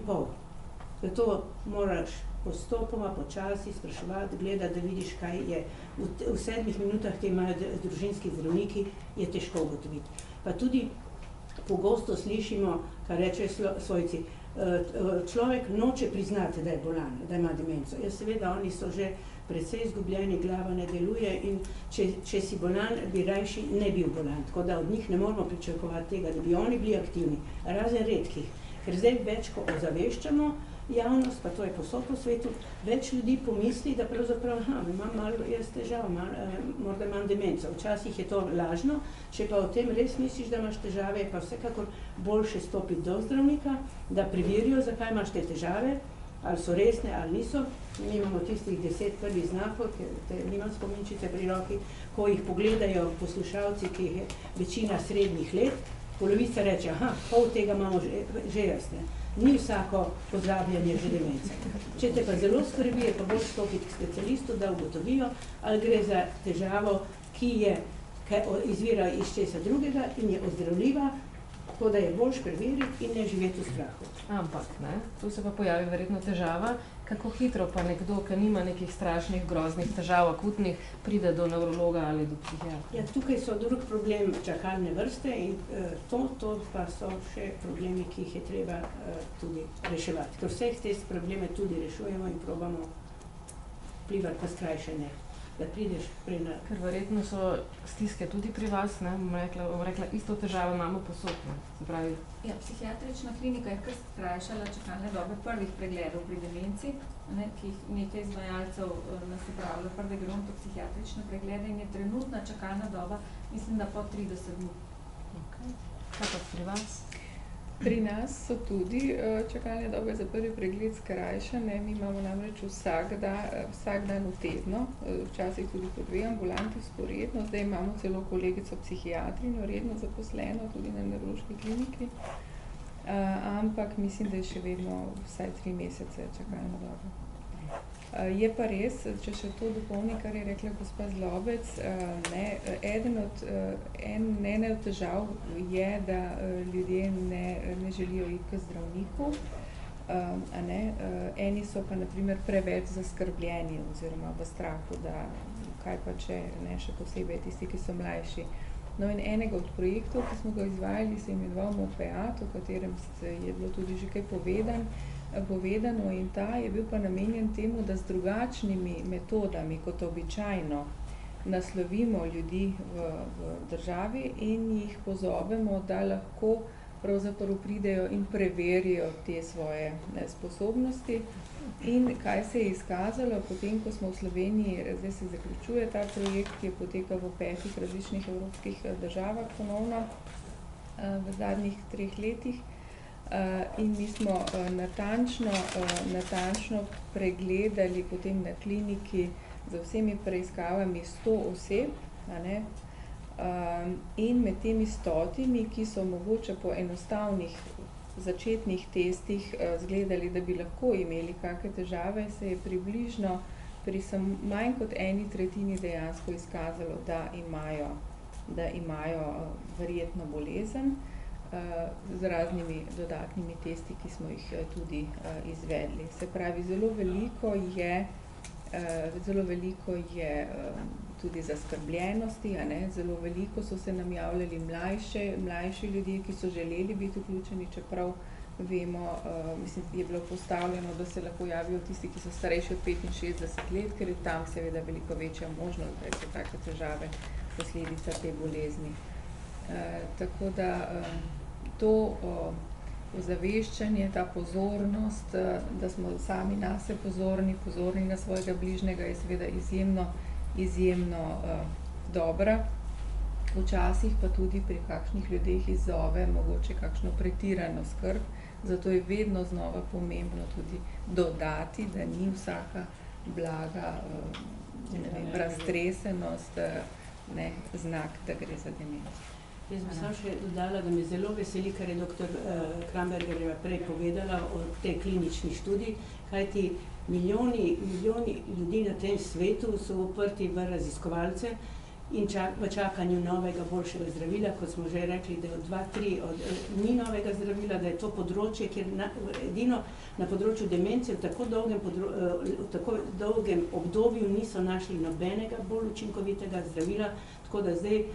Zato moraš postopoma, počasi spraševati, gledati, da vidiš, kaj je. V 7 minutah, ki imajo družinski zdravniki, je težko ugotoviti. Pa tudi pogosto slišimo, kar rečejo svojci, človek noče priznati, da je bolan, da ima demenco. Ja, seveda, oni so že precej izgubljeni, glava ne deluje in če si bolan, bi rajši ne bil bolan. Tako da od njih ne moramo pričakovati tega, da bi oni bili aktivni, razen redkih. Ker zdaj več, ko ozaveščamo javnost, pa to je povsod po svetu, več ljudi pomisli, da pravzaprav imam malo jaz težav, morda imam demenco. Včasih je to lažno, če pa o tem res misliš, da imaš težave, je pa vsekakor boljše stopiti do zdravnika, da preverijo, zakaj imaš te težave, ali so resne, ali niso. Mi imamo tistih 10 prvih znakov, ker nimam spominčice pri roki, ko jih pogledajo poslušalci, ki jih je večina srednjih let, polovica reče, aha, pol tega imamo že jaz, ne. Ni vsako pozabljanje že demence. Če te pa zelo skrbi, je pa bolj stopiti k specialistu, da ugotovijo, ali gre za težavo, ki izvira iz česa drugega in je ozdravljiva, tako da je boljš preveriti in ne živeti v strahu. Ampak, ne, tu se pa pojavi verjetno težava, kako hitro pa nekdo, ki nima nekih strašnih, groznih težav, akutnih, pride do nevrologa ali do psihiatra. Ja, tukaj so drug problem čakalne vrste in to pa so še problemi, ki jih je treba tudi reševati. Ker vseh te probleme tudi rešujemo in probamo vplivati pa skrajšanje, da prideš prej na... Ker verjetno so stiske tudi pri vas, ne, bom rekla, isto težavo imamo posod, ne, se pravi. Ja, psihiatrična klinika je kar skrajšala čakalne dobe prvih pregledov pri demenci, ne, ki jih nekaj izvajalcev nas upravlja prve gerontopsihiatrične preglede in je trenutna čakalna doba, mislim, da po 30 dni. Okay. Kaj pa pri vas? Pri nas so tudi čakalne dobe za prvi pregled skrajšane. Mi imamo namreč vsak dan v tednu, včasih tudi po 2 ambulanti vzporedno. Zdaj imamo celo kolegico psihiatrinjo redno zaposleno, tudi na nevrološki kliniki. Ampak mislim, da je še vedno vsaj 3 mesece čakalna doba. Je pa res, če še to dopolni, kar je rekla gospa Zlobec, ena od težav je, da ljudje ne želijo iti k zdravniku, eni so pa na primer preveč zaskrbljeni oziroma v strahu, da kaj pa če, ne, še posebej tisti, ki so mlajši. No in enega od projektov, ki smo ga izvajali, se je imenoval Mopeat, o katerem je bilo tudi že kaj povedano in ta je bil pa namenjen temu, da z drugačnimi metodami kot običajno naslovimo ljudi v državi in jih pozovemo, da lahko pravzaprav pridejo in preverijo te svoje sposobnosti. In kaj se je izkazalo, potem ko smo v Sloveniji, zdaj se zaključuje ta projekt, ki je potekal v 5 različnih evropskih državah ponovno v zadnjih 3 letih. In mi smo natančno pregledali potem na kliniki z vsemi preiskavami 100 oseb, in med temi 100, ki so mogoče po enostavnih začetnih testih zgledali, da bi lahko imeli kakšne težave, se je približno pri manj kot 1/3 dejansko izkazalo, da imajo verjetno bolezen, z raznimi dodatnimi testi, ki smo jih tudi izvedli. Se pravi, zelo veliko je tudi zaskrbljenosti, zelo veliko so se nam javljali mlajši ljudje, ki so želeli biti vključeni, čeprav vemo, mislim, je bilo postavljeno, da se lahko javijo tisti, ki so starejši od 65 let, ker je tam seveda veliko večja možnost, da so take težave posledica te bolezni. Tako da to ozaveščanje, ta pozornost, da smo sami nase pozorni na svojega bližnjega, je seveda izjemno dobra. Včasih pa tudi pri kakšnih ljudeh izzove mogoče kakšno pretirano skrb, zato je vedno znova pomembno tudi dodati, da ni vsaka blaga raztresenost znak, da gre za demenco. Jaz bi samo še dodala, da me zelo veseli, kar je dr. Krambergerjeva prej povedala o tej klinični študiji, kajti milijoni ljudi na tem svetu so uprti v raziskovalce in v čakanju novega, boljšega zdravila, kot smo že rekli, da je od 2-3 ni novega zdravila, da je to področje, kjer edino na področju demence v tako dolgem obdobju niso našli nobenega bolj učinkovitega zdravila, tako da zdaj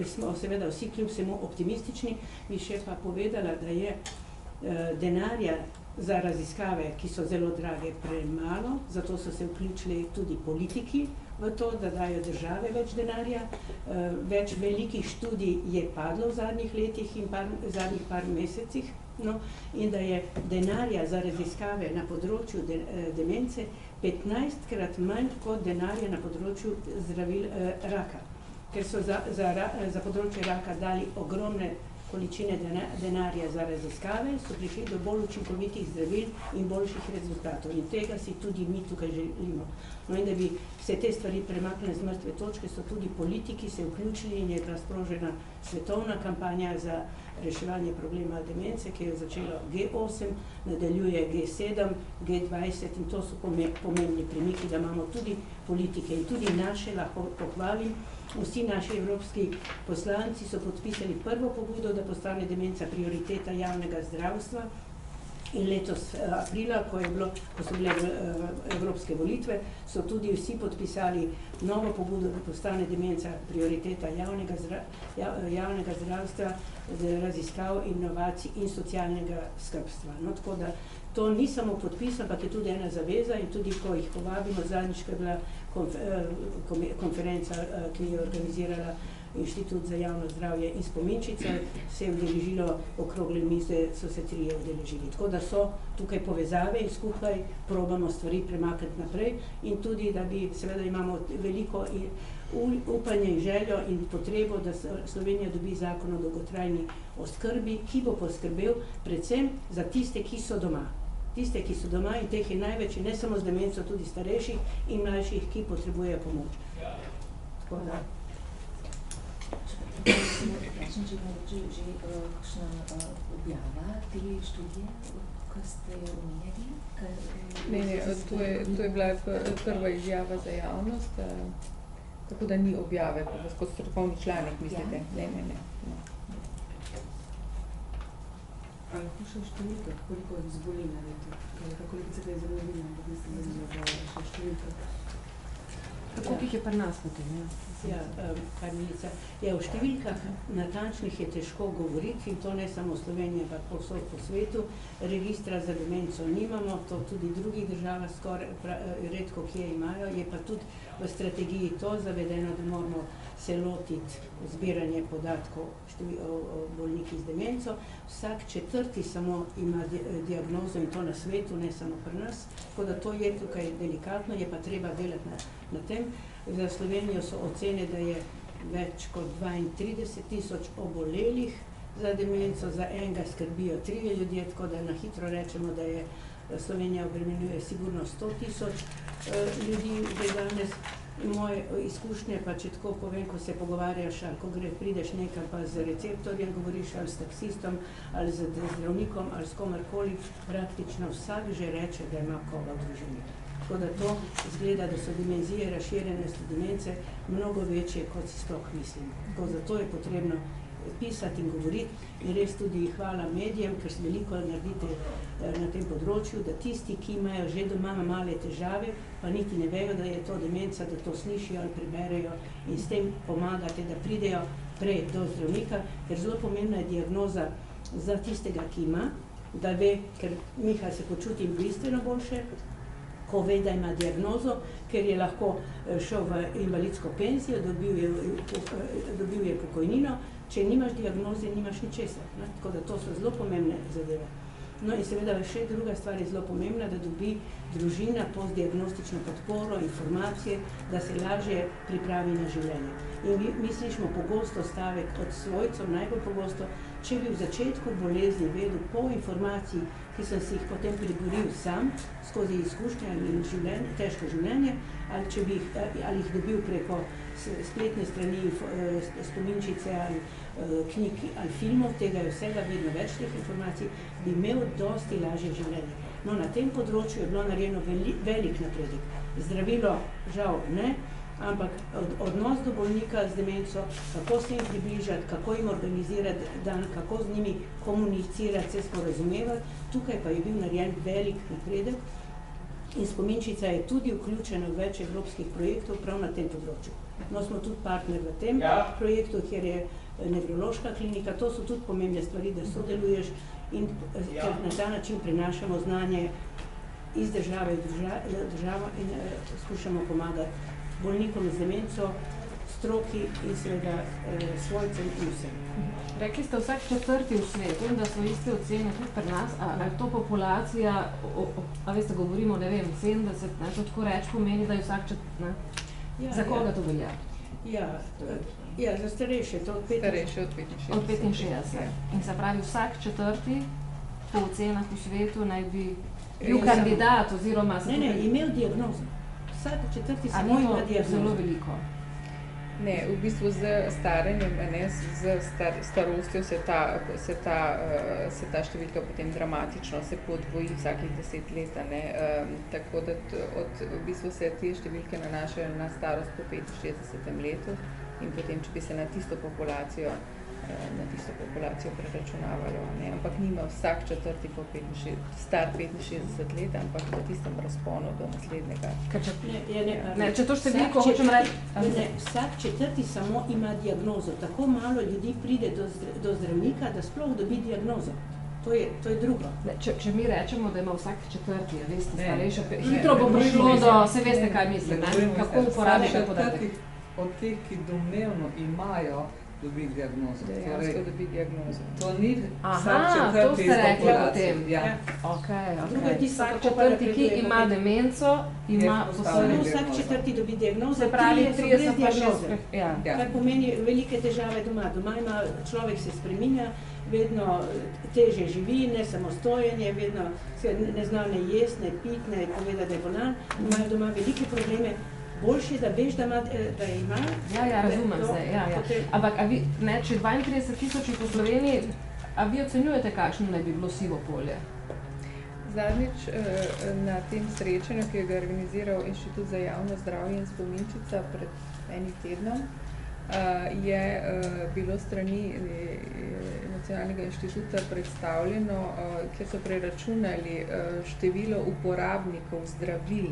smo seveda vsi kljub vsemu optimistični, bi še pa povedala, da je denarja za raziskave, ki so zelo drage, premalo, zato so se vključili tudi politiki v to, da dajo države več denarja. Več velikih študij je padlo v zadnjih letih in zadnjih par mesecih, in da je denarja za raziskave na področju demence 15-krat manj kot denarja na področju zdravil raka. Ker so za področje raka dali ogromne količine denarja za raziskave, so prišli do bolj učinkovitih zdravil in boljših rezultatov. In tega si tudi mi tukaj želimo. No in da bi se te stvari premaknile z mrtve točke, so tudi politiki se vključili in je bila sprožena svetovna kampanja za reševanje problema demence, ki je začelo G8, nadaljuje G7, G20 in to so pomembni premiki, da imamo tudi politike in tudi naše, lahko pohvalim. Vsi naši evropski poslanci so podpisali prvo pobudo, da postane demenca prioriteta javnega zdravstva in letos aprila, ko so bile evropske volitve, so tudi vsi podpisali novo pobudo, da postane demenca prioriteta javnega zdravstva, raziskav, inovacij in socialnega skrbstva. No, tako da to ni samo podpis, ampak je tudi ena zaveza in tudi, ko jih povabimo, zadnjič, ko je bila konferenca, ki je organizirala Inštitut za javno zdravje in Spominčica, se je udeležilo okrogle mize, so se 3 udeležili. Tako da so tukaj povezave in skupaj probamo stvari premakniti naprej in tudi, da bi, seveda imamo veliko upanje in željo in potrebo, da Slovenija dobi zakon o dolgotrajni oskrbi, ki bo poskrbel predvsem za tiste, ki so doma. Tiste, ki so doma in teh je največ, ne samo z demenco, tudi starejših in mlajših, ki potrebujejo pomoč. Tako da. Vprašam, če ima že kakšna objava te študije, ko ste jo omenjali? Ne, to je bila prva izjava za javnost, tako da ni objave, kot strokovni članek, mislite? Ne. Ali lahko še številka, koliko zboli na leto? Kolegica ga je zelo vidna, ampak mislim, da je še številka. Koliko jih je pri nas potem? Ja, Karmelica. Ja, v številkah natančnih je težko govoriti in to ne samo v Sloveniji, ampak povsod po svetu. Registra za demenco nimamo, to tudi v drugih državah skoraj redko kje imajo, je pa tudi v strategiji to zavedeno, da moramo se lotiti zbiranje podatkov o bolnikih z demenco. Vsak 4. samo ima diagnozo in to na svetu, ne samo pri nas, tako da to je tukaj delikatno, je pa treba delati na tem. Za Slovenijo so ocene, da je več kot 32.000 obolelih za demenco, za enega skrbijo 3 ljudje, tako da na hitro rečemo, da je Slovenija obremenjuje sigurno 100.000 ljudi že danes. Moje izkušnje pa, če tako povem, ko se pogovarjaš, ali ko prideš nekaj pa z receptorjem, govoriš ali s taksistom, ali z zdravnikom, ali s komarkoli, praktično vsak že reče, da ima koga v družini. Tako da to izgleda, da so dimenzije razširjenosti demence mnogo večje, kot si sploh mislimo. Tako zato je potrebno pisati in govoriti in res tudi hvala medijem, ker se veliko naredite na tem področju, da tisti, ki imajo že doma male težave, pa niti ne vejo, da je to demenca, da to slišijo ali preberejo in s tem pomagate, da pridejo prej do zdravnika, ker zelo pomembna je diagnoza za tistega, ki ima, da ve, ker Miha se počuti bistveno boljše, ko ve, da ima diagnozo, ker je lahko šel v invalidsko penzijo, dobil je pokojnino, če nimaš diagnoze, nimaš ničesar. Tako da to so zelo pomembne zadeve. No in seveda še druga stvar je zelo pomembna, da dobi družina postdiagnostično podporo, informacije, da se lažje pripravi na življenje. In mi slišimo pogosto stavek od svojcev, najbolj pogosto, če bi v začetku bolezni vedel po informaciji, ki sem si jih potem priboril sam, skozi izkušnje in težko življenje, ali jih dobil preko spletne strani, Spominčice ali knjig ali filmov, tega je vsega vedno več teh informacij, bi imel dosti lažje življenje. No, na tem področju je bilo narejeno velik napredek. Zdravilo žal ne, ampak odnos do bolnika z demenco, kako se jim približati, kako jim organizirati dan, kako z njimi komunicirati, se sporazumevati, tukaj pa je bil narejen velik napredek in Spominčica je tudi vključena v več evropskih projektov prav na tem področju. No, smo tudi partner v tem projektu, kjer je nevrološka klinika, to so tudi pomembne stvari, da sodeluješ in na ta način prenašamo znanje iz države v državo in skušamo pomagati bolnikom z demenco, stroki in seveda svojcem in vsem. Rekli ste vsak 4. v svetu in da so iste ocene tudi pri nas, ali to populacija, a veste, govorimo, ne vem, 70, to tako reč pomeni, da je vsak 4, za koga to velja? Ja, za starejše, to od 65. Starejši od 65. Od 65. In se pravi, vsak četrti po ocenah v svetu naj bi bil kandidat oziroma... Ne, imel diagnozo. Vsak četrti samo Ali ima to diagnozo. zelo veliko? Ne, v bistvu z staranjem, z starostjo se ta številka potem dramatično se podvoji vsakih 10 let, tako da v bistvu se te številke nanašajo na starost po 65. letu in potem, če bi se na tisto populacijo preračunavalo, ampak nima vsak četrti star 65 let, ampak v tistem razponu do naslednjega. Če to številko hočem reči... Vsak četrti samo ima diagnozo. Tako malo ljudi pride do zdravnika, da sploh dobi diagnozo. To je drugo. Če mi rečemo, da ima vsak četrti, veste, starejša, hitro bo prišlo do... Se veste, kaj mislim, kako uporabiti podatek. Od teh, ki domnevno imajo dobi diagnozo. Dejansko dobi diagnozo. To ni vsak četrti iz populacije. Vsak četrti, ki ima demenco, ima posebno. Vsak četrti dobi diagnozo, se pravi 3 so brez diagnoze. Kar pomeni velike težave doma. Doma ima človek se spreminja, vedno teže živi, ne samostojenje, vedno ne zna ne jest, ne pit, ne poveda, da je bolan. Imajo doma velike probleme. Boljše, da veš, da ima... Ja, razumem se, Ampak, če 32,000 po Sloveniji, a vi ocenjujete, kakšno naj bi bilo sivo polje? Zadnjič na tem srečanju, ki je ga organiziral Inštitut za javno zdravje in Spominčica pred enim tednom, je bilo strani Nacionalnega inštituta predstavljeno, kjer so preračunali število uporabnikov zdravil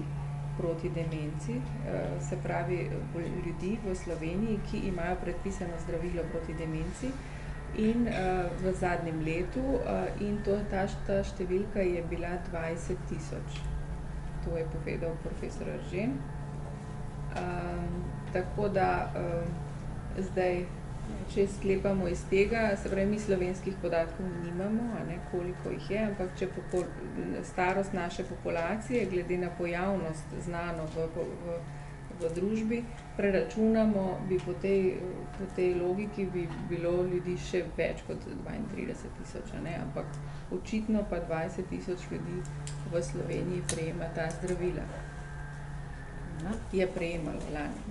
proti demenci, se pravi ljudi v Sloveniji, ki imajo predpisano zdravilo proti demenci in v zadnjem letu in ta številka je bila 20,000. To je povedal profesor Eržen. Tako da zdaj, če sklepamo iz tega, se pravi, mi slovenskih podatkov nimamo, koliko jih je, ampak če starost naše populacije, glede na pojavnost znano v družbi, preračunamo, bi po tej logiki bi bilo ljudi še več kot 32,000, ampak očitno pa 20,000 ljudi v Sloveniji prejema ta zdravila. Je prejemalo lani.